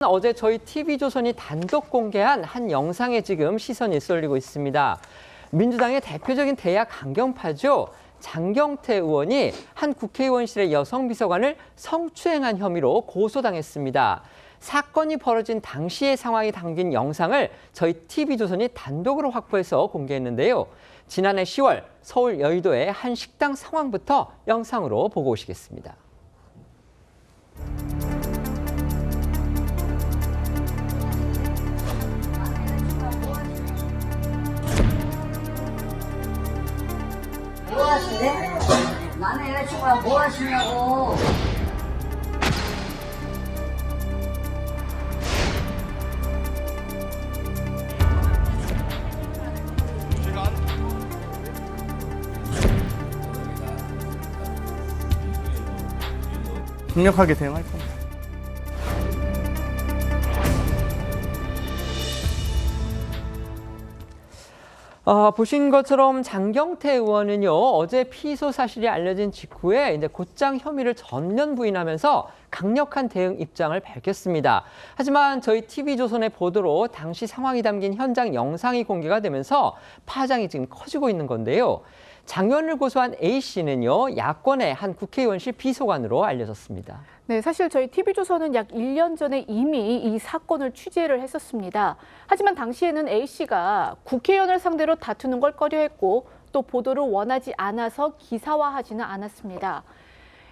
어제 저희 TV조선이 단독 공개한 한 영상에 지금 시선이 쏠리고 있습니다. 민주당의 대표적인 대야 강경파죠. 장경태 의원이 한 국회의원실의 여성 비서관을 성추행한 혐의로 고소당했습니다. 사건이 벌어진 당시의 상황이 담긴 영상을 저희 TV조선이 단독으로 확보해서 공개했는데요. 지난해 10월 서울 여의도의 한 식당 상황부터 영상으로 보고 오시겠습니다. 뭐 하시네? 나는 여자친구랑 뭐 하시냐고. 강력하게 대응할 겁니다. 보신 것처럼 장경태 의원은요, 어제 피소 사실이 알려진 직후에 곧장 혐의를 전면 부인하면서 강력한 대응 입장을 밝혔습니다. 하지만 저희 TV조선의 보도로 당시 상황이 담긴 현장 영상이 공개가 되면서 파장이 지금 커지고 있는 건데요. 장 의원을 고소한 A씨는요, 야권의 한 국회의원실 비서관으로 알려졌습니다. 네, 사실 저희 TV조선은 약 1년 전에 이미 이 사건을 취재를 했었습니다. 하지만 당시에는 A씨가 국회의원을 상대로 다투는 걸 꺼려했고 또 보도를 원하지 않아서 기사화하지는 않았습니다.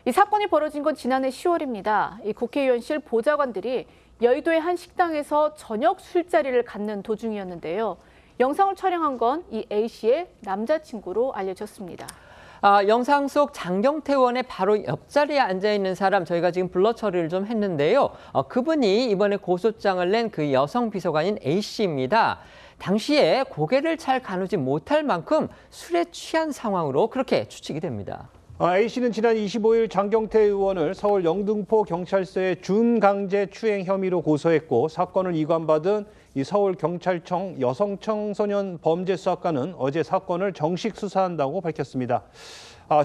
이 사건이 벌어진 건 지난해 10월입니다. 이 국회의원실 보좌관들이 여의도의 한 식당에서 저녁 술자리를 갖는 도중이었는데요. 영상을 촬영한 건 이 A씨의 남자친구로 알려졌습니다. 영상 속 장경태 의원의 바로 옆자리에 앉아있는 사람 저희가 지금 블러 처리를 좀 했는데요. 그분이 이번에 고소장을 낸 그 여성 비서관인 A씨입니다. 당시에 고개를 잘 가누지 못할 만큼 술에 취한 상황으로 그렇게 추측이 됩니다. A씨는 지난 25일 장경태 의원을 서울 영등포 경찰서에 준강제 추행 혐의로 고소했고 사건을 이관받은 이 서울경찰청 여성청소년 범죄수사과는 어제 사건을 정식 수사한다고 밝혔습니다.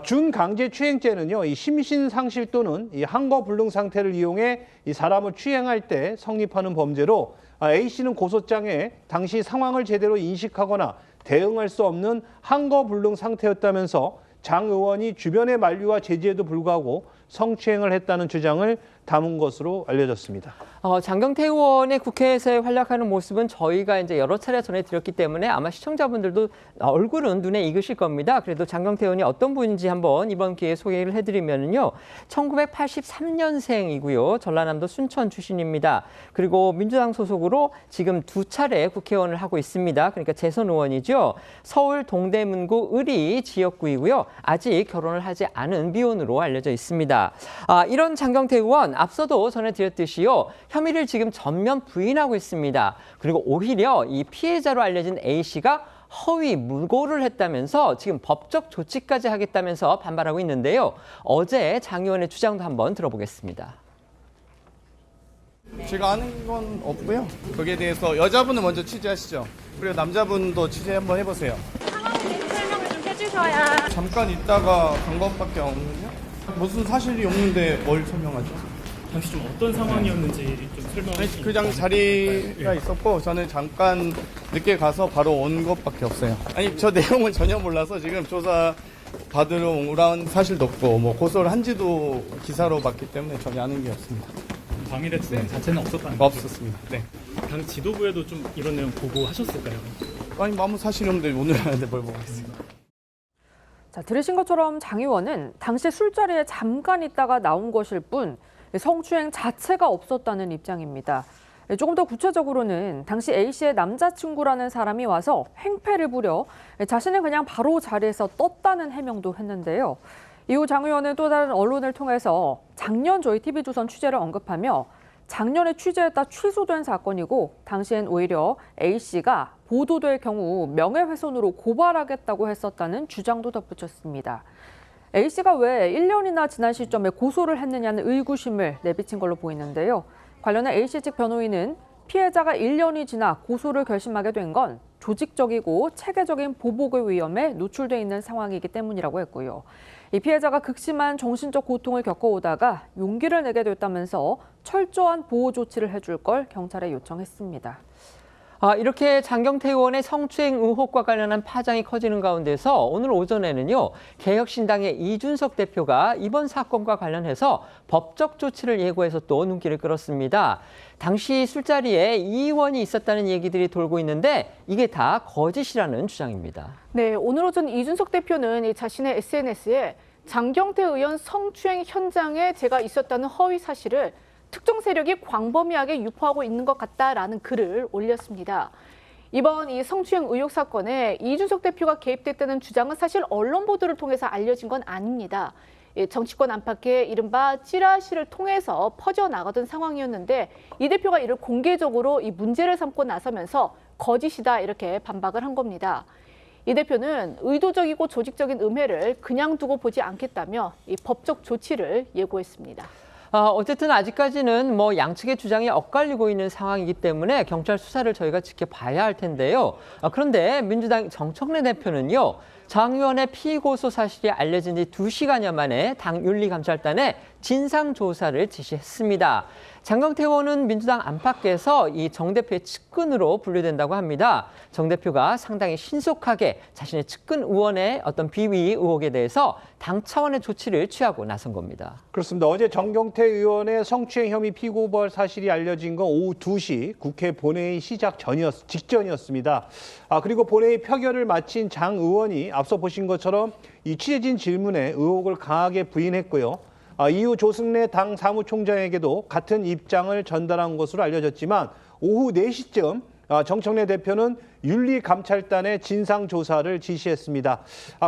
준강제 추행죄는요, 이 심신상실 또는 이 항거불능 상태를 이용해 이 사람을 추행할 때 성립하는 범죄로 A씨는 고소장에 당시 상황을 제대로 인식하거나 대응할 수 없는 항거불능 상태였다면서 장 의원이 주변의 만류와 제지에도 불구하고 성추행을 했다는 주장을 담은 것으로 알려졌습니다. 장경태 의원의 국회에서의 활약하는 모습은 저희가 이제 여러 차례 전해드렸기 때문에 아마 시청자분들도 얼굴은 눈에 익으실 겁니다. 그래도 장경태 의원이 어떤 분인지 한번 이번 기회에 소개를 해드리면요. 1983년생이고요. 전라남도 순천 출신입니다. 그리고 민주당 소속으로 지금 2차례 국회의원을 하고 있습니다. 그러니까 재선 의원이죠. 서울 동대문구 의리 지역구이고요. 아직 결혼을 하지 않은 미혼으로 알려져 있습니다. 이런 장경태 의원 앞서도 전해드렸듯이요. 혐의를 지금 전면 부인하고 있습니다. 그리고 오히려 이 피해자로 알려진 A씨가 허위 무고를 했다면서 지금 법적 조치까지 하겠다면서 반발하고 있는데요. 어제 장 의원의 주장도 한번 들어보겠습니다. 제가 아는 건 없고요. 거기에 대해서 여자분은 먼저 취재하시죠. 그리고 남자분도 취재 한번 해보세요. 상황에 대해서 설명을 좀 해주셔야. 잠깐 있다가 간 것밖에 없는요? 무슨 사실이 없는데 뭘 설명하죠? 당시 좀 어떤 상황이었는지 좀 설명해 주시면. 그냥 자리가 있었고 저는 잠깐 늦게 가서 바로 온 것밖에 없어요. 아니 저 내용은 전혀 몰라서 지금 조사 받으러 오라는 사실도 없고 뭐 고소를 한지도 기사로 봤기 때문에 전혀 아는 게 없습니다. 당일에 추행 자체는 없었다는 거죠? 없었습니다. 네. 당 지도부에도 좀 이런 내용 보고하셨을까요? 아니 아무 사실이 없는데 오늘 하는데 뭘 보겠습니까? 자, 들으신 것처럼 장 의원은 당시 술자리에 잠깐 있다가 나온 것일 뿐 성추행 자체가 없었다는 입장입니다. 조금 더 구체적으로는 당시 A씨의 남자친구라는 사람이 와서 행패를 부려 자신은 그냥 바로 자리에서 떴다는 해명도 했는데요. 이후 장 의원은 또 다른 언론을 통해서 작년 저희 TV조선 취재를 언급하며 작년에 취재했다 취소된 사건이고 당시엔 오히려 A씨가 보도될 경우 명예훼손으로 고발하겠다고 했었다는 주장도 덧붙였습니다. A씨가 왜 1년이나 지난 시점에 고소를 했느냐는 의구심을 내비친 걸로 보이는데요. 관련해 A씨 측 변호인은 피해자가 1년이 지나 고소를 결심하게 된 건 조직적이고 체계적인 보복의 위험에 노출돼 있는 상황이기 때문이라고 했고요. 이 피해자가 극심한 정신적 고통을 겪어오다가 용기를 내게 됐다면서 철저한 보호 조치를 해줄 걸 경찰에 요청했습니다. 이렇게 장경태 의원의 성추행 의혹과 관련한 파장이 커지는 가운데서 오늘 오전에는요, 개혁신당의 이준석 대표가 이번 사건과 관련해서 법적 조치를 예고해서 또 눈길을 끌었습니다. 당시 술자리에 이 의원이 있었다는 얘기들이 돌고 있는데 이게 다 거짓이라는 주장입니다. 네, 오늘 오전 이준석 대표는 자신의 SNS에 장경태 의원 성추행 현장에 제가 있었다는 허위 사실을 특정 세력이 광범위하게 유포하고 있는 것 같다라는 글을 올렸습니다. 이번 이 성추행 의혹 사건에 이준석 대표가 개입됐다는 주장은 사실 언론 보도를 통해서 알려진 건 아닙니다. 정치권 안팎의 이른바 찌라시를 통해서 퍼져나가던 상황이었는데 이 대표가 이를 공개적으로 이 문제를 삼고 나서면서 거짓이다 이렇게 반박을 한 겁니다. 이 대표는 의도적이고 조직적인 음해를 그냥 두고 보지 않겠다며 이 법적 조치를 예고했습니다. 어쨌든 아직까지는 양측의 주장이 엇갈리고 있는 상황이기 때문에 경찰 수사를 저희가 지켜봐야 할 텐데요. 그런데 민주당 정청래 대표는요, 장 의원의 피고소 사실이 알려진 지 2시간여 만에 당 윤리감찰단에 진상조사를 지시했습니다. 장경태 의원은 민주당 안팎에서 이 정 대표의 측근으로 분류된다고 합니다. 정 대표가 상당히 신속하게 자신의 측근 의원의 어떤 비위 의혹에 대해서 당 차원의 조치를 취하고 나선 겁니다. 그렇습니다. 어제 정경태 의원의 성추행 혐의 피고발 사실이 알려진 건 오후 2시 국회 본회의 시작 직전이었습니다. 그리고 본회의 표결을 마친 장 의원이 앞서 보신 것처럼 이 취재진 질문에 의혹을 강하게 부인했고요. 이후 조승래 당 사무총장에게도 같은 입장을 전달한 것으로 알려졌지만 오후 4시쯤 정청래 대표는 윤리감찰단의 진상조사를 지시했습니다.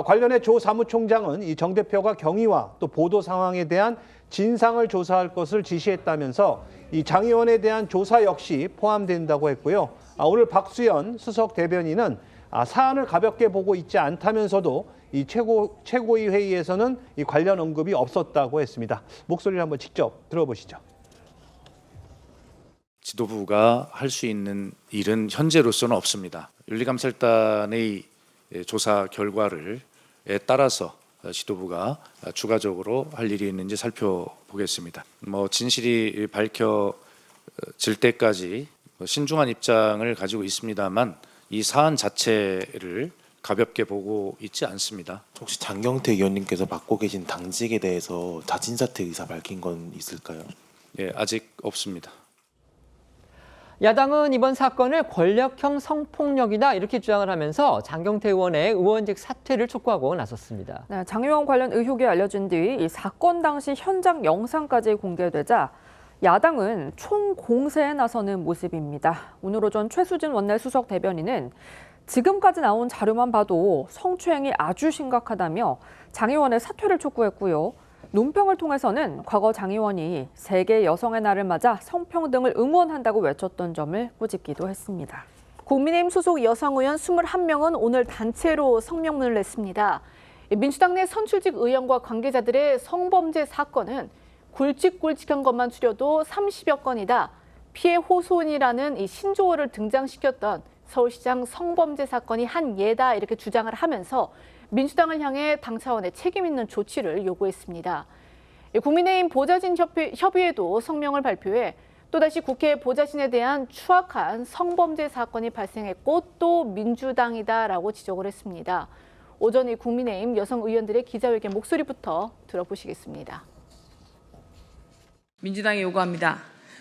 관련해 조 사무총장은 이 정 대표가 경위와 또 보도 상황에 대한 진상을 조사할 것을 지시했다면서 이 장 의원에 대한 조사 역시 포함된다고 했고요. 오늘 박수현 수석 대변인은 사안을 가볍게 보고 있지 않다면서도 이 최고위 회의에서는 이 관련 언급이 없었다고 했습니다. 목소리를 한번 직접 들어보시죠. 지도부가 할 수 있는 일은 현재로서는 없습니다. 윤리감찰단의 조사 결과를 따라서 지도부가 추가적으로 할 일이 있는지 살펴보겠습니다. 진실이 밝혀질 때까지 신중한 입장을 가지고 있습니다만 이 사안 자체를 가볍게 보고 있지 않습니다. 혹시 장경태 의원님께서 맡고 계신 당직에 대해서 자진 사퇴 의사 밝힌 건 있을까요? 예, 아직 없습니다. 야당은 이번 사건을 권력형 성폭력이다 이렇게 주장을 하면서 장경태 의원의 의원직 사퇴를 촉구하고 나섰습니다. 네, 장 의원 관련 의혹이 알려진 뒤 이 사건 당시 현장 영상까지 공개되자 야당은 총공세에 나서는 모습입니다. 오늘 오전 최수진 원내수석 대변인은 지금까지 나온 자료만 봐도 성추행이 아주 심각하다며 장 의원의 사퇴를 촉구했고요. 논평을 통해서는 과거 장 의원이 세계 여성의 날을 맞아 성평등을 응원한다고 외쳤던 점을 꼬집기도 했습니다. 국민의힘 소속 여성 의원 21명은 오늘 단체로 성명문을 냈습니다. 민주당 내 선출직 의원과 관계자들의 성범죄 사건은 굵직굵직한 것만 추려도 30여 건이다. 피해 호소인이라는 이 신조어를 등장시켰던 서울시장 성범죄 사건이 한 예다 이렇게 주장을 하면서 민주당을 향해 당 차원의 책임 있는 조치를 요구했습니다. 국민의힘 보좌진 협의회도 성명을 발표해 또다시 국회 보좌진에 대한 추악한 성범죄 사건이 발생했고 또 민주당이다라고 지적을 했습니다. 오전 이 국민의힘 여성 의원들의 기자회견 목소리부터 들어보시겠습니다. 민주당이 요구합니다.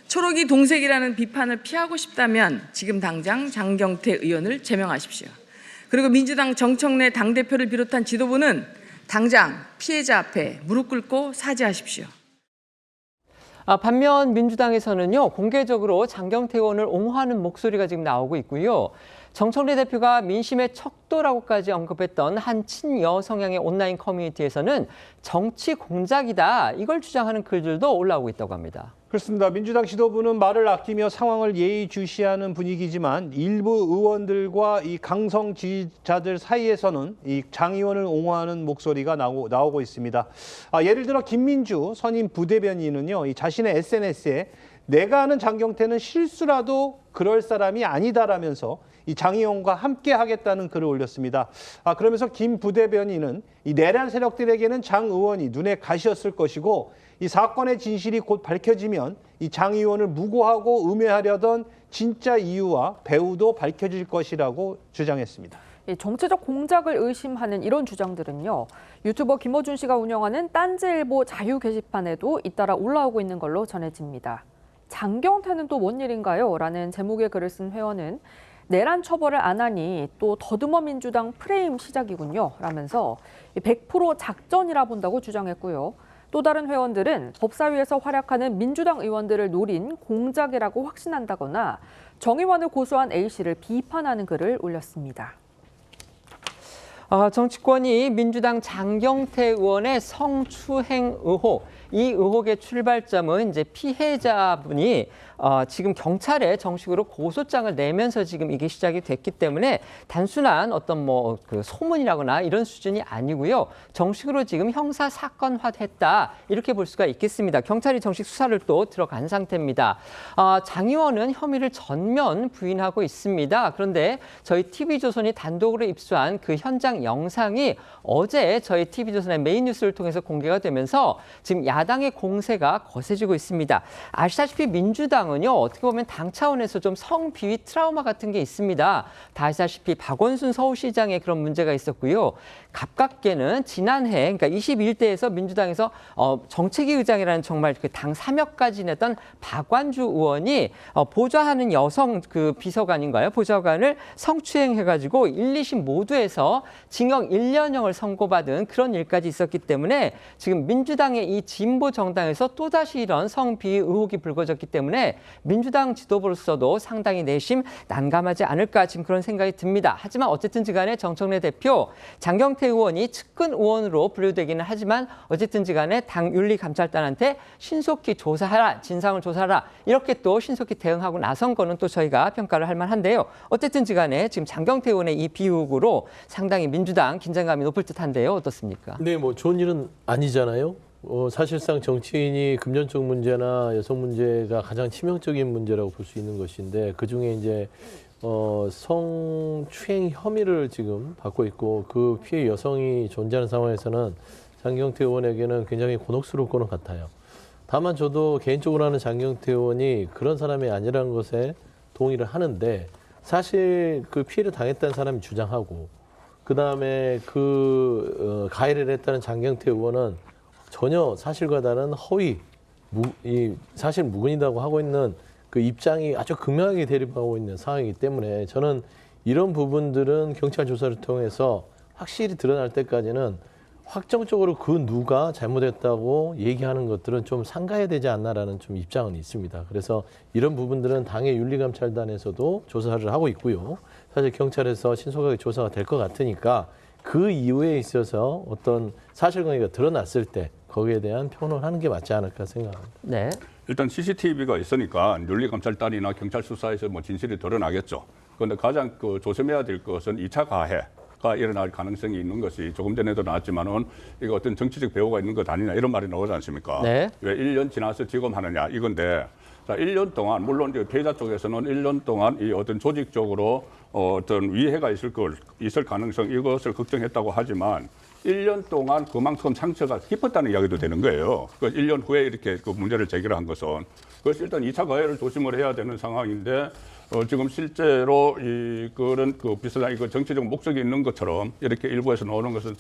초록이 동색이라는 비판을 피하고 싶다면 지금 당장 장경태 의원을 제명하십시오. 그리고 민주당 정청래 당대표를 비롯한 지도부는 당장 피해자 앞에 무릎 꿇고 사죄하십시오. 반면 민주당에서는요, 공개적으로 장경태 의원을 옹호하는 목소리가 지금 나오고 있고요. 정청래 대표가 민심의 척도라고까지 언급했던 한 친여 성향의 온라인 커뮤니티에서는 정치 공작이다, 이걸 주장하는 글들도 올라오고 있다고 합니다. 그렇습니다. 민주당 지도부는 말을 아끼며 상황을 예의주시하는 분위기지만 일부 의원들과 이 강성 지지자들 사이에서는 이 장 의원을 옹호하는 목소리가 나오고 있습니다. 예를 들어 김민주 선임 부대변인은요, 이 자신의 SNS에 내가 아는 장경태는 실수라도 그럴 사람이 아니다라면서 이 장 의원과 함께 하겠다는 글을 올렸습니다. 그러면서 김 부대변인은 이 내란 세력들에게는 장 의원이 눈에 가시였을 것이고 이 사건의 진실이 곧 밝혀지면 이 장 의원을 무고하고 음해하려던 진짜 이유와 배후도 밝혀질 것이라고 주장했습니다. 정치적 공작을 의심하는 이런 주장들은요. 유튜버 김어준 씨가 운영하는 딴지일보 자유 게시판에도 잇따라 올라오고 있는 걸로 전해집니다. 장경태는 또 뭔 일인가요? 라는 제목의 글을 쓴 회원은 내란 처벌을 안 하니 또 더듬어 민주당 프레임 시작이군요. 라면서 100% 작전이라 본다고 주장했고요. 또 다른 회원들은 법사위에서 활약하는 민주당 의원들을 노린 공작이라고 확신한다거나 정 의원을 고소한 A씨를 비판하는 글을 올렸습니다. 정치권이 민주당 장경태 의원의 성추행 의혹, 이 의혹의 출발점은 이제 피해자분이 지금 경찰에 정식으로 고소장을 내면서 지금 이게 시작이 됐기 때문에 단순한 어떤 그 소문이라거나 이런 수준이 아니고요. 정식으로 지금 형사 사건화됐다 이렇게 볼 수가 있겠습니다. 경찰이 정식 수사를 또 들어간 상태입니다. 장 의원은 혐의를 전면 부인하고 있습니다. 그런데 저희 TV조선이 단독으로 입수한 그 현장 영상이 어제 저희 TV조선의 메인 뉴스를 통해서 공개가 되면서 지금 야당의 공세가 거세지고 있습니다. 아시다시피 민주당은요, 어떻게 보면 당 차원에서 좀 성비위 트라우마 같은 게 있습니다. 다 아시다시피 박원순 서울시장의 그런 문제가 있었고요. 가깝게는 지난해, 그러니까 21대에서 민주당에서 정책위 의장이라는 정말 그 당 사명까지 냈던 박완주 의원이 보좌하는 여성 그 비서관인가요? 보좌관을 성추행해가지고 1, 2심 모두에서 징역 1년형을 선고받은 그런 일까지 있었기 때문에 지금 민주당의 이 진보 정당에서 또다시 이런 성비위 의혹이 불거졌기 때문에 민주당 지도부로서도 상당히 내심 난감하지 않을까 지금 그런 생각이 듭니다. 하지만 어쨌든지 간에 정청래 대표, 장경태 의원이 측근 의원으로 분류되기는 하지만 어쨌든지 간에 당 윤리감찰단한테 신속히 조사하라, 진상을 조사하라 이렇게 또 신속히 대응하고 나선 거는 또 저희가 평가를 할 만한데요. 어쨌든지 간에 지금 장경태 의원의 이 비의혹으로 상당히 민주당 긴장감이 높을 듯한데요. 어떻습니까? 네, 뭐 좋은 일은 아니잖아요. 사실상 정치인이 금전적 문제나 여성 문제가 가장 치명적인 문제라고 볼 수 있는 것인데 그중에 이제 성추행 혐의를 지금 받고 있고 그 피해 여성이 존재하는 상황에서는 장경태 의원에게는 굉장히 곤혹스러울 거는 같아요. 다만 저도 개인적으로 하는 장경태 의원이 그런 사람이 아니라는 것에 동의를 하는데 사실 그 피해를 당했다는 사람이 주장하고 그다음에 그 가해를 했다는 장경태 의원은 전혀 사실과 다른 허위, 사실 무근이라고 하고 있는 그 입장이 아주 극명하게 대립하고 있는 상황이기 때문에 저는 이런 부분들은 경찰 조사를 통해서 확실히 드러날 때까지는 확정적으로 그 누가 잘못했다고 얘기하는 것들은 좀 삼가야 되지 않나라는 좀 입장은 있습니다. 그래서 이런 부분들은 당의 윤리감찰단에서도 조사를 하고 있고요. 사실 경찰에서 신속하게 조사가 될 것 같으니까 그 이유에 있어서 어떤 사실관계가 드러났을 때 거기에 대한 표현을 하는 게 맞지 않을까 생각합니다. 네. 일단 CCTV가 있으니까 윤리감찰단이나 경찰 수사에서 뭐 진실이 드러나겠죠. 그런데 가장 조심해야 될 것은 2차 가해가 일어날 가능성이 있는 것이 조금 전에도 나왔지만은 이거 어떤 정치적 배후가 있는 것 아니냐 이런 말이 나오지 않습니까? 네. 왜 1년 지나서 지검하느냐 이건데 자 1년 동안 물론 피해자 쪽에서는 1년 동안 이 어떤 조직적으로 어떤 위해가 있을 가능성 이것을 걱정했다고 하지만 1년 동안 그만큼 상처가 깊었다는 이야기도 되는 거예요. 그 1년 후에 이렇게 그 문제를 제기를 한 것은. 그래서 일단 2차 가해를 조심을 해야 되는 상황인데 지금 실제로 그런 비슷한 정치적 목적이 있는 것처럼 이렇게 일부에서 나오는 것은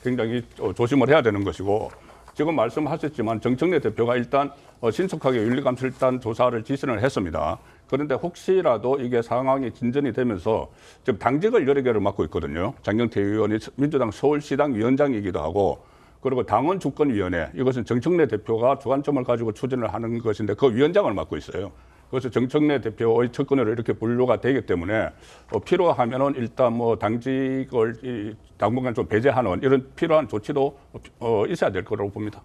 굉장히 조심을 해야 되는 것이고 지금 말씀하셨지만 정청래 대표가 일단 신속하게 윤리감찰단 조사를 지시를 했습니다. 그런데 혹시라도 이게 상황이 진전이 되면서 지금 당직을 여러 개를 맡고 있거든요. 장경태 의원이 민주당 서울시당 위원장이기도 하고 그리고 당원 주권위원회 이것은 정청래 대표가 주관점을 가지고 추진을 하는 것인데 그 위원장을 맡고 있어요. 그래서 정청래 대표의 측근으로 이렇게 분류가 되기 때문에 필요하면은 일단 뭐 당직을 당분간 좀 배제하는 이런 필요한 조치도 있어야 될 거라고 봅니다.